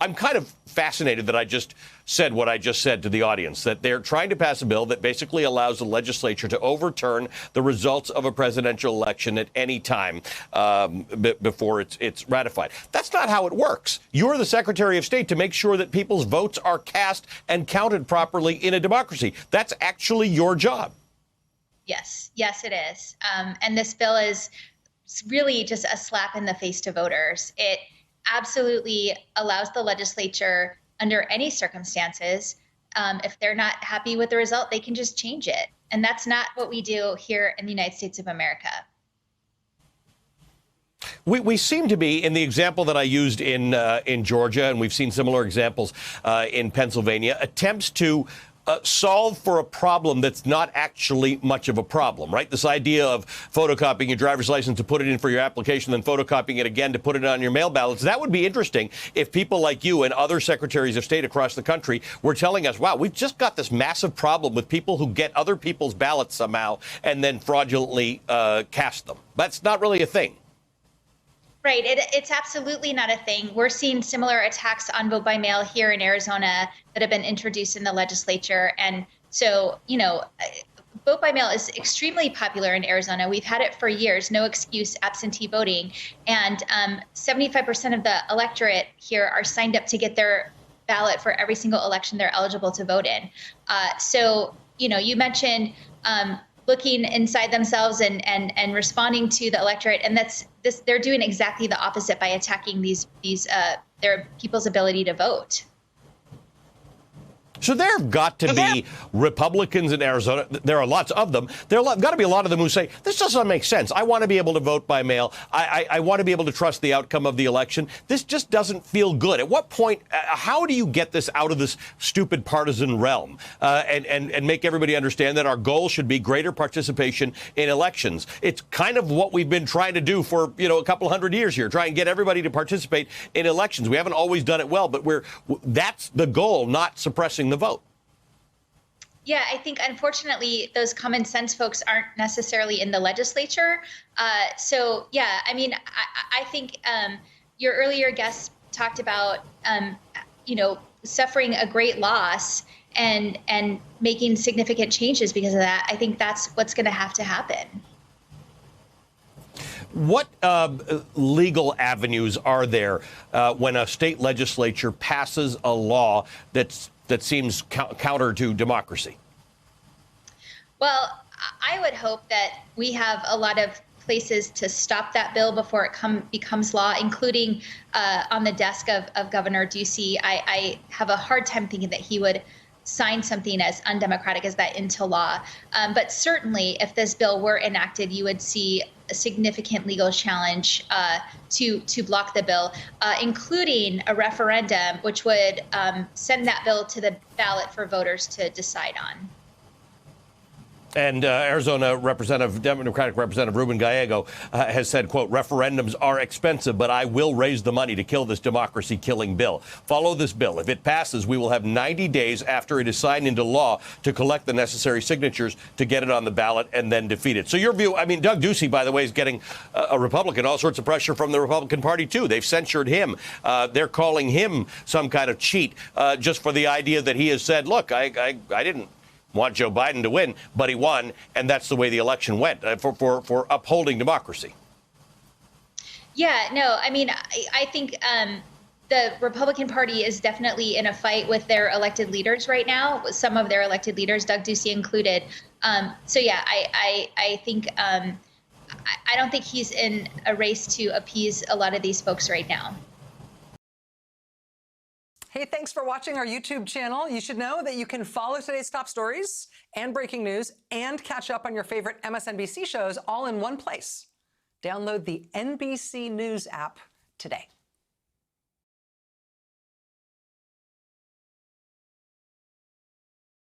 I'm kind of fascinated that I just said what I just said to the audience, that they're trying to pass a bill that basically allows the legislature to overturn the results of a presidential election at any time before it's ratified. That's not how it works. You're the Secretary of State to make sure that people's votes are cast and counted properly in a democracy. That's actually your job. Yes, it is. And this bill is really just a slap in the face to voters. It absolutely allows the legislature, under any circumstances, if they're not happy with the result, they can just change it. And that's not what we do here in the United States of America. We seem to be, in the example that I used in Georgia, and we've seen similar examples in Pennsylvania, attempts to solve for a problem that's not actually much of a problem, right? This idea of photocopying your driver's license to put it in for your application, then photocopying it again to put it on your mail ballots. That would be interesting if people like you and other secretaries of state across the country were telling us, wow, we've just got this massive problem with people who get other people's ballots somehow and then fraudulently cast them. That's not really a thing. Right. It's absolutely not a thing. We're seeing similar attacks on vote by mail here in Arizona that have been introduced in the legislature. And so, vote by mail is extremely popular in Arizona. We've had it for years, no excuse absentee voting. And 75% of the electorate here are signed up to get their ballot for every single election they're eligible to vote in. So, you mentioned looking inside themselves and responding to the electorate, and they're doing exactly the opposite by attacking their people's ability to vote. So there have got to be Republicans in Arizona. There are lots of them. There have got to be a lot of them who say, this doesn't make sense. I want to be able to vote by mail. I want to be able to trust the outcome of the election. This just doesn't feel good. At what point, how do you get this out of this stupid partisan realm and make everybody understand that our goal should be greater participation in elections? It's kind of what we've been trying to do for, a couple hundred years here, try and get everybody to participate in elections. We haven't always done it well, but that's the goal, not suppressing the vote. Yeah, I think, unfortunately, those common sense folks aren't necessarily in the legislature. So, yeah, I mean, I think your earlier guest talked about, suffering a great loss and making significant changes because of that. I think that's what's going to have to happen. What legal avenues are there when a state legislature passes a law that seems counter to democracy? Well, I would hope that we have a lot of places to stop that bill before it becomes law, including on the desk of Governor Ducey. I have a hard time thinking that he would sign something as undemocratic as that into law. But certainly, if this bill were enacted, you would see a significant legal challenge to block the bill, including a referendum, which would send that bill to the ballot for voters to decide on. And Arizona Democratic Representative Ruben Gallego has said, quote, referendums are expensive, but I will raise the money to kill this democracy-killing bill. Follow this bill. If it passes, we will have 90 days after it is signed into law to collect the necessary signatures to get it on the ballot and then defeat it. So your view, I mean, Doug Ducey, by the way, is getting a Republican, all sorts of pressure from the Republican Party, too. They've censured him. They're calling him some kind of cheat just for the idea that he has said, look, I didn't want Joe Biden to win, but he won, and that's the way the election went for upholding democracy. Yeah, no, I mean, I think the Republican Party is definitely in a fight with their elected leaders right now, some of their elected leaders, Doug Ducey included. So, yeah, I think I don't think he's in a race to appease a lot of these folks right now. Hey, thanks for watching our YouTube channel. You should know that you can follow today's top stories and breaking news and catch up on your favorite MSNBC shows all in one place. Download the NBC News app today.